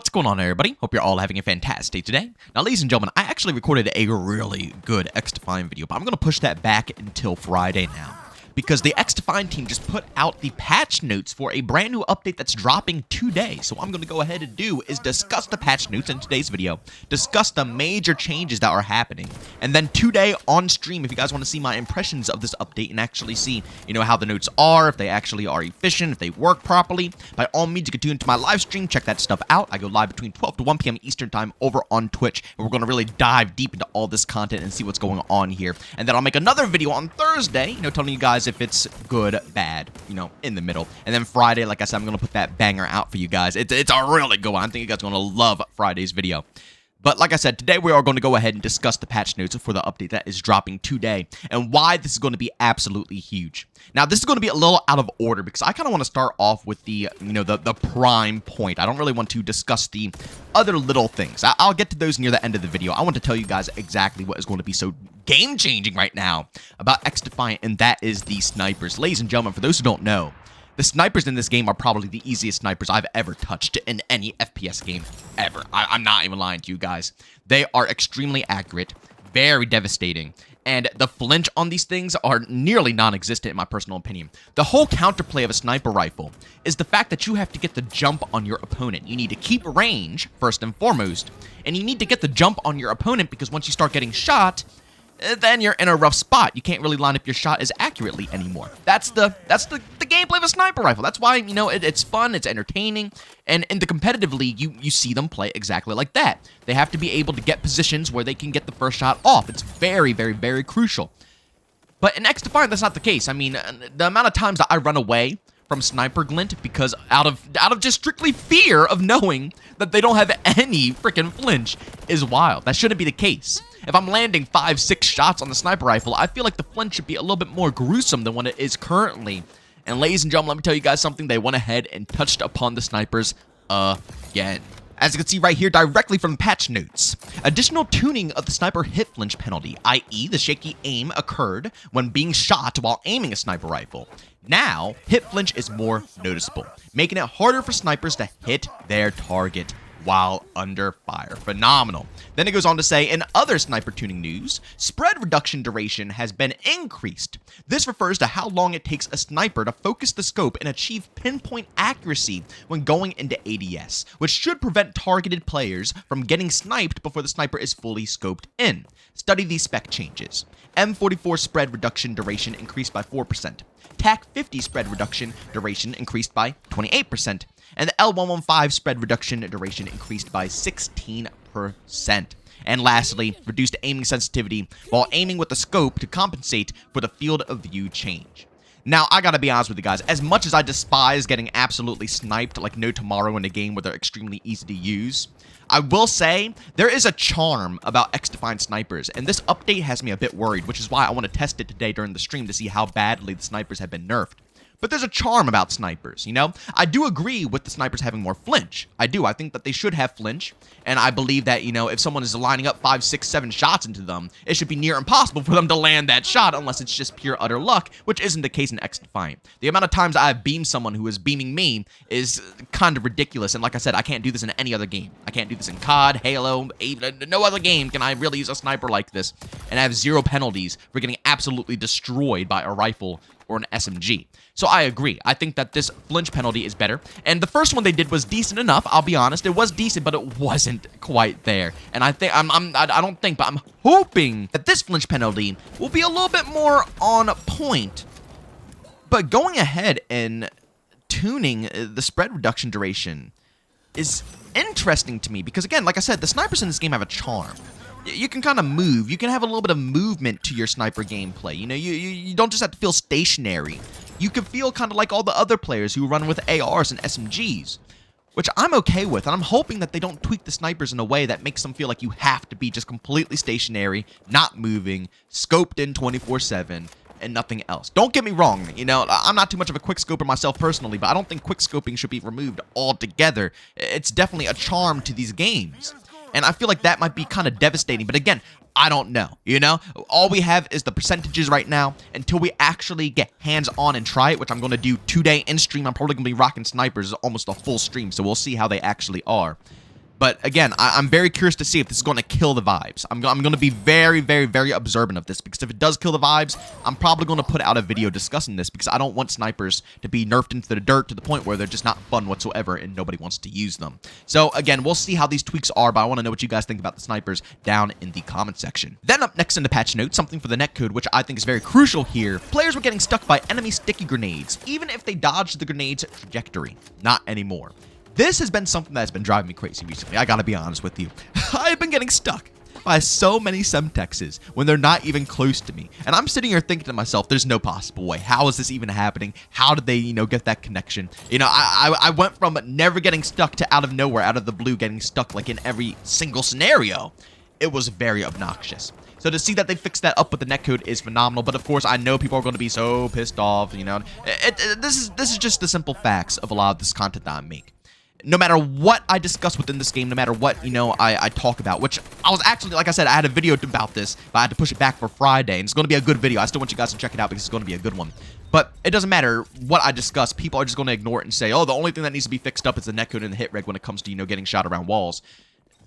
What's going on, everybody? Hope you're all having a fantastic day today. Now, ladies and gentlemen, I actually recorded a really good XDefiant video, but I'm going to push that back until Friday now, because the XDefiant team just put out the patch notes for a brand new update that's dropping today. So what I'm going to go ahead and do is discuss the patch notes in today's video, discuss the major changes that are happening, and then today on stream, if you guys want to see my impressions of this update and actually see, how the notes are, if they actually are efficient, if they work properly, by all means, you can tune into my live stream, check that stuff out. I go live between 12 to 1 p.m. Eastern time over on Twitch, and we're going to really dive deep into all this content and see what's going on here. And then I'll make another video on Thursday, telling you guys if it's good, bad, in the middle. And then Friday, like I said, I'm going to put that banger out for you guys. It's a really good one. I think you guys are going to love Friday's video. But like I said, today we are going to go ahead and discuss the patch notes for the update that is dropping today and why this is going to be absolutely huge. Now, this is going to be a little out of order because I kind of want to start off with the, the prime point. I don't really want to discuss the other little things. I'll get to those near the end of the video. I want to tell you guys exactly what is going to be so game-changing right now about XDefiant, and that is the snipers. Ladies and gentlemen, for those who don't know, the snipers in this game are probably the easiest snipers I've ever touched in any FPS game ever. I'm not even lying to you guys. They are extremely accurate, very devastating, and the flinch on these things are nearly non-existent in my personal opinion. The whole counterplay of a sniper rifle is the fact that you have to get the jump on your opponent. You need to keep range, first and foremost, and you need to get the jump on your opponent because once you start getting shot, then you're in a rough spot. You can't really line up your shot as accurately anymore. That's the gameplay of a sniper rifle. That's why, it's fun, it's entertaining, and in the competitive league, you see them play exactly like that. They have to be able to get positions where they can get the first shot off. It's very, very, very crucial. But in XDefiant, that's not the case. I mean, the amount of times that I run away from sniper glint because out of just strictly fear of knowing that they don't have any freaking flinch is wild. That shouldn't be the case. If I'm landing 5-6 shots on the sniper rifle, I feel like the flinch should be a little bit more gruesome than what it is currently. And ladies and gentlemen, let me tell you guys something. They went ahead and touched upon the snipers again. As you can see right here, directly from patch notes, additional tuning of the sniper hit flinch penalty, i.e. the shaky aim occurred when being shot while aiming a sniper rifle. Now, hit flinch is more noticeable, making it harder for snipers to hit their target while under fire. Phenomenal. Then it goes on to say, in other sniper tuning news, spread reduction duration has been increased. This refers to how long it takes a sniper to focus the scope and achieve pinpoint accuracy when going into ADS, which should prevent targeted players from getting sniped before the sniper is fully scoped in. Study these spec changes. M44 spread reduction duration increased by 4%. TAC 50 spread reduction duration increased by 28%. And the L115 spread reduction duration increased by 16%. And lastly, reduced aiming sensitivity while aiming with the scope to compensate for the field of view change. Now, I gotta be honest with you guys, as much as I despise getting absolutely sniped like no tomorrow in a game where they're extremely easy to use, I will say there is a charm about XDefiant snipers, and this update has me a bit worried, which is why I want to test it today during the stream to see how badly the snipers have been nerfed. But there's a charm about snipers, I do agree with the snipers having more flinch. I do. I think that they should have flinch. And I believe that, if someone is lining up 5, 6, 7 shots into them, it should be near impossible for them to land that shot unless it's just pure utter luck, which isn't the case in XDefiant. The amount of times I've beamed someone who is beaming me is kind of ridiculous. And like I said, I can't do this in any other game. I can't do this in COD, Halo, no other game can I really use a sniper like this and have 0 penalties for getting absolutely destroyed by a rifle or an SMG. So I agree. I think that this flinch penalty is better. And the first one they did was decent enough, I'll be honest. It was decent, but it wasn't quite there. And I think I'm hoping that this flinch penalty will be a little bit more on point. But going ahead and tuning the spread reduction duration is interesting to me because, again, like I said, the snipers in this game have a charm. You can kind of move. You can have a little bit of movement to your sniper gameplay. You don't just have to feel stationary. You can feel kind of like all the other players who run with ARs and SMGs, which I'm okay with. And I'm hoping that they don't tweak the snipers in a way that makes them feel like you have to be just completely stationary, not moving, scoped in 24/7, and nothing else. Don't get me wrong, I'm not too much of a quickscoper myself personally, but I don't think quickscoping should be removed altogether. It's definitely a charm to these games. And I feel like that might be kind of devastating. But again, I don't know, All we have is the percentages right now until we actually get hands-on and try it, which I'm going to do today in stream. I'm probably going to be rocking snipers almost a full stream, so we'll see how they actually are. But again, I'm very curious to see if this is going to kill the vibes. I'm going to be very, very, very observant of this, because if it does kill the vibes, I'm probably going to put out a video discussing this, because I don't want snipers to be nerfed into the dirt to the point where they're just not fun whatsoever and nobody wants to use them. So again, we'll see how these tweaks are, but I want to know what you guys think about the snipers down in the comment section. Then up next in the patch notes, something for the netcode, which I think is very crucial here. Players were getting stuck by enemy sticky grenades, even if they dodged the grenade's trajectory. Not anymore. This has been something that's been driving me crazy recently. I gotta be honest with you. I've been getting stuck by so many semtexes when they're not even close to me. And I'm sitting here thinking to myself, there's no possible way. How is this even happening? How did they, get that connection? I went from never getting stuck to out of nowhere, out of the blue, getting stuck like in every single scenario. It was very obnoxious. So to see that they fixed that up with the netcode is phenomenal. But of course, I know people are going to be so pissed off. This is just the simple facts of a lot of this content that I make. No matter what I discuss within this game, no matter what, I talk about, which I was actually, like I said, I had a video about this, but I had to push it back for Friday, and it's going to be a good video. I still want you guys to check it out because it's going to be a good one. But it doesn't matter what I discuss. People are just going to ignore it and say, oh, the only thing that needs to be fixed up is the netcode and the hit reg when it comes to, getting shot around walls.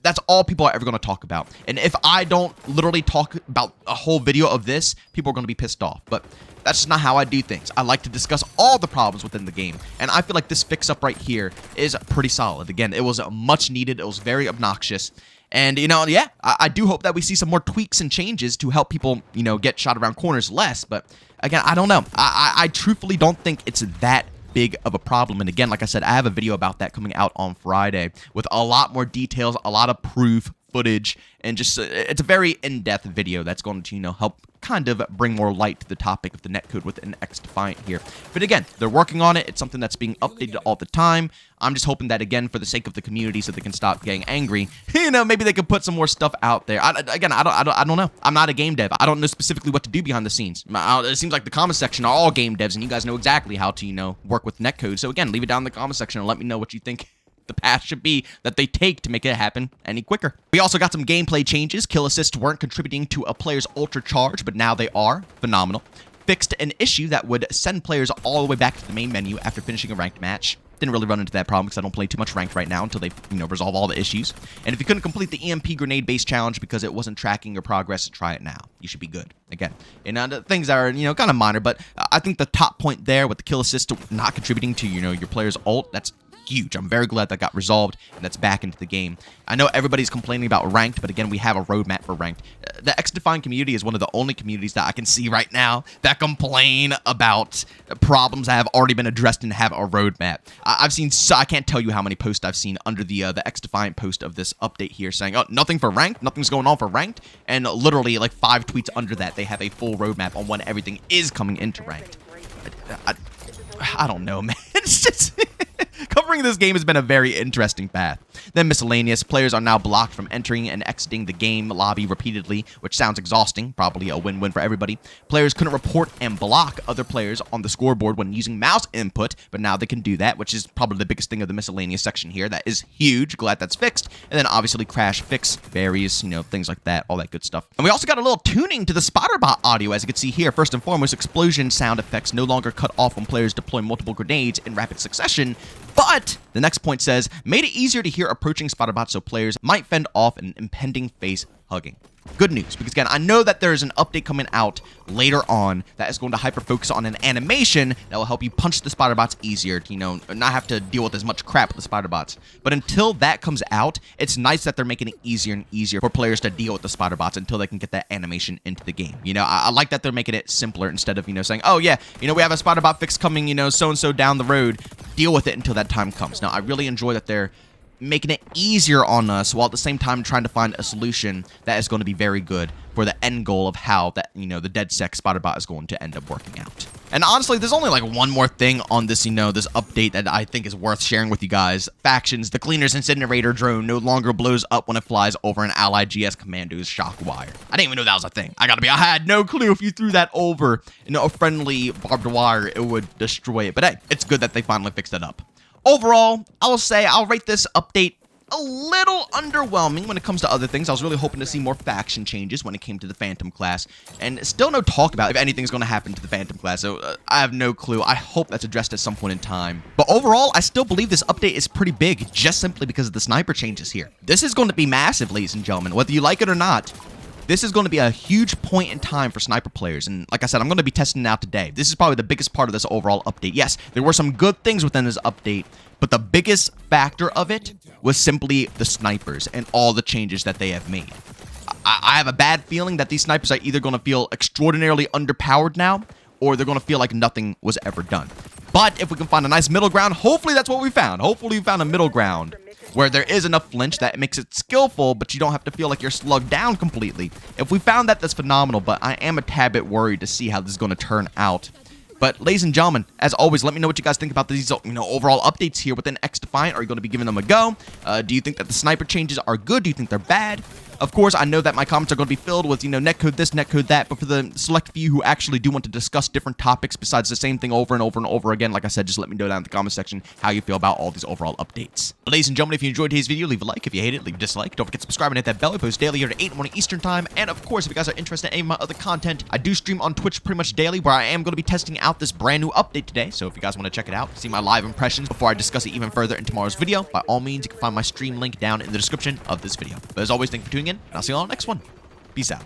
That's all people are ever going to talk about. And if I don't literally talk about a whole video of this, people are going to be pissed off. But that's just not how I do things. I like to discuss all the problems within the game. And I feel like this fix-up right here is pretty solid. Again, it was much needed. It was very obnoxious. And, yeah, I do hope that we see some more tweaks and changes to help people, get shot around corners less. But, again, I don't know. I truthfully don't think it's that big of a problem. And again, like I said, I have a video about that coming out on Friday with a lot more details, a lot of proof, footage, and just it's a very in-depth video that's going to help kind of bring more light to the topic of the netcode within XDefiant here. But again, they're working on it. It's something that's being updated all the time. I'm just hoping that, again, for the sake of the community, so they can stop getting angry, maybe they could put some more stuff out there. I don't know. I'm not a game dev. I don't know specifically what to do behind the scenes. It seems like the comment section are all game devs, and you guys know exactly how to, work with netcode. So again, leave it down in the comment section and let me know what you think the path should be that they take to make it happen any quicker. We also got some gameplay changes. Kill assists weren't contributing to a player's ultra charge, but now they are. Phenomenal. Fixed an issue that would send players all the way back to the main menu after finishing a ranked match. Didn't really run into that problem because I don't play too much ranked right now until they, resolve all the issues. And if you couldn't complete the EMP grenade-based challenge because it wasn't tracking your progress, try it now. You should be good. Again, the things that are, kind of minor, but I think the top point there with the kill assist not contributing to, your player's ult, that's huge. I'm very glad that got resolved and that's back into the game. I know everybody's complaining about ranked, but again, we have a roadmap for ranked. The XDefiant community is one of the only communities that I can see right now that complain about problems that have already been addressed and have a roadmap. I've seen, I can't tell you how many posts I've seen under the XDefiant post of this update here saying, oh, nothing for ranked, nothing's going on for ranked, and literally like 5 tweets under that, they have a full roadmap on when everything is coming into ranked. I don't know, man. It's just... Covering this game has been a very interesting path. Then Miscellaneous. Players are now blocked from entering and exiting the game lobby repeatedly, which sounds exhausting. Probably a win-win for everybody. Players couldn't report and block other players on the scoreboard when using mouse input, but now they can do that, which is probably the biggest thing of the Miscellaneous section here. That is huge. Glad that's fixed. And then obviously crash fix, various, things like that, all that good stuff. And we also got a little tuning to the Spotterbot audio, as you can see here. First and foremost, explosion sound effects no longer cut off when players deploy multiple grenades in rapid succession. But the next point says, made it easier to hear approaching Spotterbots so players might fend off an impending face hugging. Good news, because again, I know that there's an update coming out later on that is going to hyper-focus on an animation that will help you punch the Spotterbots easier to, not have to deal with as much crap with the Spotterbots. But until that comes out, it's nice that they're making it easier and easier for players to deal with the Spotterbots until they can get that animation into the game. I like that they're making it simpler instead of, saying, oh yeah, we have a Spotterbot fix coming, so-and-so down the road. Deal with it until that time comes. Now, I really enjoy that they're making it easier on us while at the same time trying to find a solution that is going to be very good for the end goal of how that, the DedSec Spotterbot is going to end up working out. And honestly, there's only like one more thing on this, this update that I think is worth sharing with you guys. Factions, the Cleaner's Incinerator drone no longer blows up when it flies over an allied GS commando's shock wire. I didn't even know that was a thing. I had no clue if you threw that over, a friendly barbed wire, it would destroy it. But hey, it's good that they finally fixed it up. Overall, I will say I'll rate this update a little underwhelming when it comes to other things. I was really hoping to see more faction changes when it came to the Phantom class, and still no talk about if anything's going to happen to the Phantom class, so I have no clue. I hope that's addressed at some point in time. But overall, I still believe this update is pretty big, just simply because of the sniper changes here. This is going to be massive, ladies and gentlemen, whether you like it or not. This is going to be a huge point in time for sniper players, and like I said, I'm going to be testing it out today. This is probably the biggest part of this overall update. Yes, there were some good things within this update, but the biggest factor of it was simply the snipers and all the changes that they have made. I have a bad feeling that these snipers are either going to feel extraordinarily underpowered now, or they're going to feel like nothing was ever done. But if we can find a nice middle ground, hopefully that's what we found. Hopefully we found a middle ground where there is enough flinch that makes it skillful, but you don't have to feel like you're slugged down completely. If we found that, that's phenomenal, but I am a tad bit worried to see how this is going to turn out. But ladies and gentlemen, as always, let me know what you guys think about these, overall updates here within XDefiant. Are you going to be giving them a go? Do you think that the sniper changes are good? Do you think they're bad? Of course, I know that my comments are going to be filled with, netcode this, netcode that, but for the select few who actually do want to discuss different topics besides the same thing over and over and over again, like I said, just let me know down in the comment section how you feel about all these overall updates. But ladies and gentlemen, if you enjoyed today's video, leave a like. If you hate it, leave a dislike. Don't forget to subscribe and hit that bell. I post daily here at 8 in the morning Eastern Time. And of course, if you guys are interested in any of my other content, I do stream on Twitch pretty much daily, where I am going to be testing out this brand new update today. So if you guys want to check it out, see my live impressions before I discuss it even further in tomorrow's video, by all means, you can find my stream link down in the description of this video. But as always, thank you for tuning in, and I'll see you all on the next one. Peace out.